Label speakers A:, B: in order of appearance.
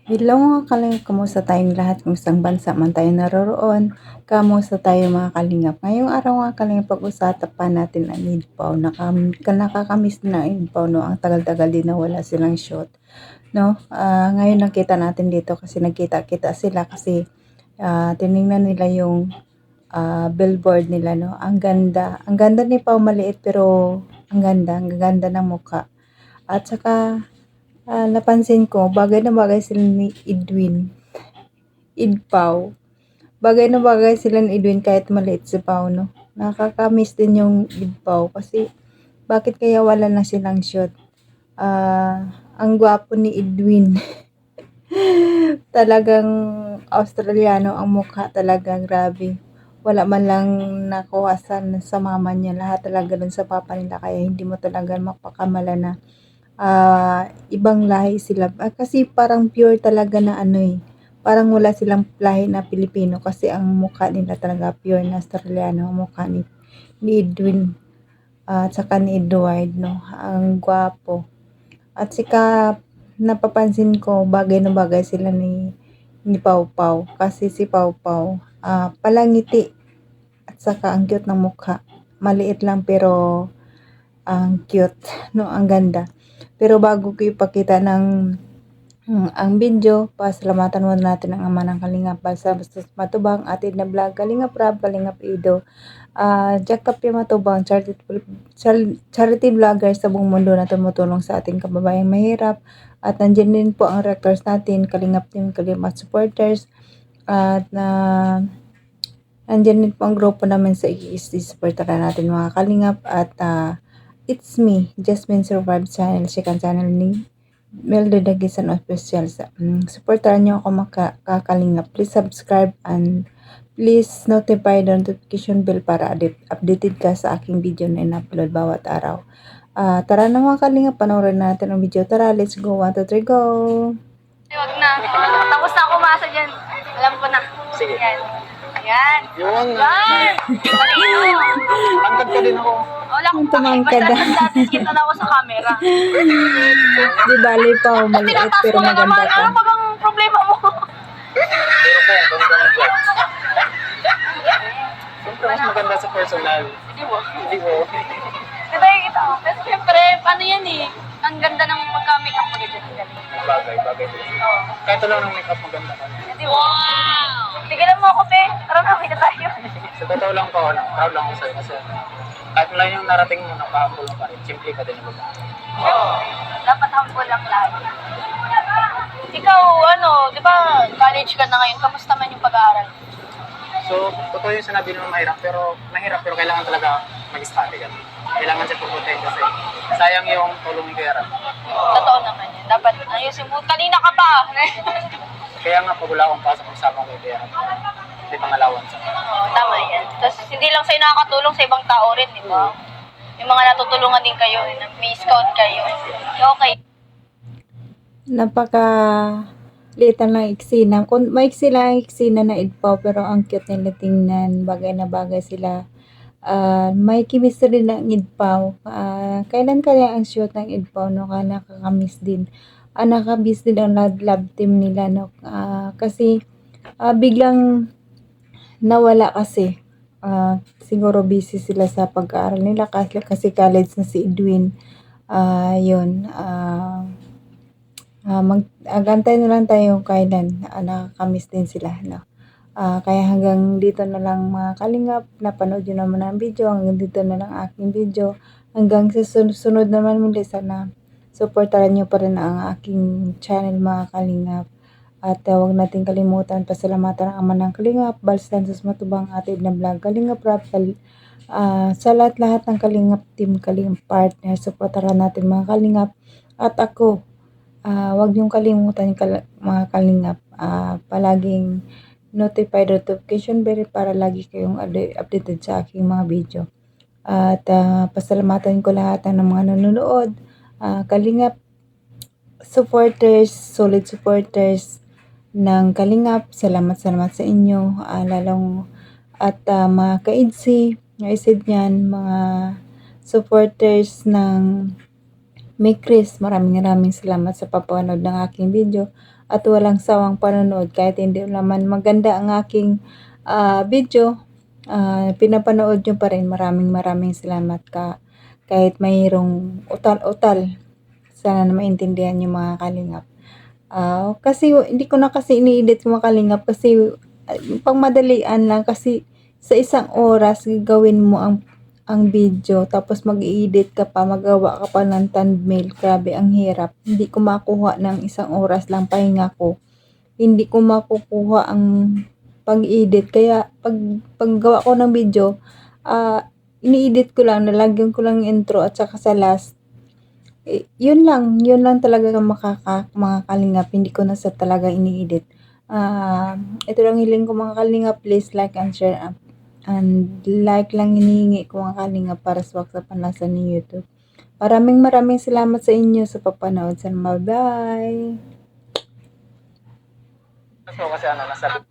A: Hello mga kalingap, kamusta tayong lahat? Kung saan bansa man tayo naroroon, kamusta tayo mga kalingap? Ngayong araw mga kalingap, pag-usapan natin ang Idpaw. Nakakamiss na ang Idpaw, no? Ang tagal-tagal din na wala silang shoot, no? Ngayon nakita natin dito kasi nagkita-kita sila kasi tiningnan nila yung billboard nila, no? Ang ganda. Ang ganda ni Pao, maliit pero ang ganda ng mukha. At saka napansin ko, bagay na bagay sila ni Idpaw. Bagay na bagay sila ni Edwin kahit maliit si Pao, no? Nakakamiss din yung Idpaw kasi bakit kaya wala na silang shoot? Ang gwapo ni Edwin. Talagang Australiano ang mukha talaga, grabe. Wala man lang nakuhasan sa mama niya, lahat talaga dun sa papa nila, kaya hindi mo talaga mapakamala na ibang lahi sila. Kasi parang pure talaga na ano eh. Parang wala silang lahi na Pilipino kasi ang mukha nila talaga pure na Australiano ang mukha ni Edwin at saka ni Edward, no. Ang gwapo. At saka napapansin ko bagay na bagay sila ni Pau Pau kasi si Pau Pau palangiti at saka ang cute ng mukha. Maliit lang pero ang cute, no, ang ganda. Pero bago ko ipakita ang video, pasalamatan muna natin ang ama ng Kalingap, Balsa Bastos Matubang, Atid na Vlog, Kalingap Rab, Kalingap Ido, Jacob P. Matubang, charity vlogger sa buong mundo na tumutulong sa ating kababayang mahirap. At nandiyan din po ang rectors natin, Kalingap Team, Kalingap supporters, at nandiyan din po ang grupo namin sa ESD, supportaran natin mga Kalingap. At it's me, Jasmine Survive Channel, second channel ni Melody Dagisan Official. Supportahan nyo ako makakalingap. Please subscribe and please notify the notification bell para updated ka sa aking video na in-upload bawat araw. Tara na mga kalingap, panoorin natin ang video. Tara, let's go. 1, 2, 3, go!
B: Huwag na. Tapos na ako umasa dyan. Alam ko na.
C: Sige.
B: Yan. Ayan.
C: Yun.
B: Yan.
C: Tangkad ka din ako.
B: Wala akong
A: Tumangkad na.
B: Basta kita na ako sa camera.
A: Di bali pa, maliit
B: Tinataas
A: pero
B: mo na
A: maganda
B: naman.
A: ka.
B: Ano bang problema mo?
C: Pero po, ganda ng vlog. Siyempre, mas maganda sa personal.
B: Hindi mo.
C: Hindi ko.
B: Diba yung kita ko? Kasi siyempre, paano yan eh? Ang ganda ng pagka-makeup mo dito.
C: Bagay din. Kahit lang ng makeup, maganda ka.
B: Hindi mo. Wow! Tigilan mo ako, te. Tara na, may na tayo.
C: Sa totoo lang po, proud lang ako sa'yo kasi kahit lang yung narating mo, nakahample mo pa rin. Simple ka din naman.
B: Oo. Dapat humble lang lagi. Ikaw, di ba, college ka na ngayon, kamusta man yung pag-aaral?
C: So, totoo yung sinabi naman mahirap pero kailangan talaga mag-study ka. Kailangan siya pupuntahin kasi sayang yung tulong ni Kuya Ram.
B: Totoo naman yun. Dapat ayusin mo. Kanina ka pa.
C: Kaya nga pag wala akong pasok kasama ko kay Kuya Ram, hindi pangalawan sa
B: Oo, tama yan. Tapos hindi lang sa'yo nakakatulong sa ibang tao rin, di ba? Yung mga natutulungan din kayo, may scout kayo. Okay.
A: Napaka liitan lang eksena. Kung maiksi lang eksena na Idpaw, pero ang cute nila tingnan. Bagay na bagay sila. May chemistry ng Idpaw. Kailan kaya ang shoot ng Idpaw, no? Nakakamiss din. Nakakamiss din ang love team nila, no? Kasi biglang nawala kasi. Siguro busy sila sa pag-aaral nila kasi college na si Edwin. Yun. Magantay na lang tayo kailan. Nakakamiss din sila, no? Kaya hanggang dito na lang mga kalingap, napanood nyo naman ang video, hanggang dito na lang aking video. Hanggang sa sunod naman muli, sana supportaran nyo pa rin ang aking channel mga kalingap. At huwag natin kalimutan, pasalamatan ang ama ng kalingap, Balsan Sus Matubang, Atid na Vlog, Kalingap Rap, sa lahat-lahat ng kalingap team, kalingap partner, supportaran natin mga kalingap. At ako, huwag niyong kalimutan mga kalingap, palaging notification bell para lagi kayong updated sa aking mga video. At pasalamatan ko lahat ng mga nanonood, kalingap supporters, solid supporters ng Kalingap. Salamat sa inyo. Lalong at mga ka-IDC, mga ISID yan, mga supporters ng May Chris, maraming salamat sa papanood ng aking video at walang sawang panonood kahit hindi naman maganda ang aking video. Pinapanood nyo pa rin. Maraming salamat kahit mayroong utal-utal. Sana na maintindihan yung mga kalingap. Kasi hindi ko na kasi ini-edit mga kalingap kasi pangmadalian lang kasi sa isang oras gagawin mo ang video tapos mag-i-edit ka pa, magawa ka pa ng thumbnail. Grabe, ang hirap. Hindi ko makuha ng isang oras lang pahinga ko. Hindi ko makukuha ang pag-edit. Kaya paggawa ko ng video, ini-edit ko lang, nalagyan ko lang intro at saka sa last. Yun lang talaga mga kalingap. Hindi ko na sa talaga ini-edit. Ito lang hiling ko mga kalingap. Please like and share and like lang hinihingi ko mga kalingap para swak sa panlasa ni YouTube. Maraming salamat sa inyo sa papanood. Bye-bye!
C: So kasi ano, nasa